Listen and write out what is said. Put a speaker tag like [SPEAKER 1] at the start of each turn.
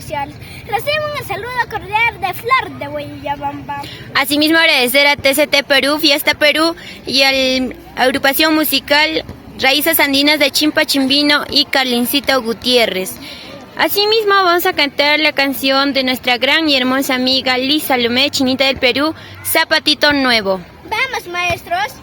[SPEAKER 1] sociales. Reciben un saludo cordial de Flor de Huillabamba.
[SPEAKER 2] Asimismo, agradecer a TCT Perú, Fiesta Perú y a la agrupación musical Raíces Andinas de Chimpa Chimbino y Carlincito Gutiérrez. Asimismo, vamos a cantar la canción de nuestra gran y hermosa amiga Liz Salomé, Chinita del Perú, Zapatito Nuevo.
[SPEAKER 1] Vamos, maestros.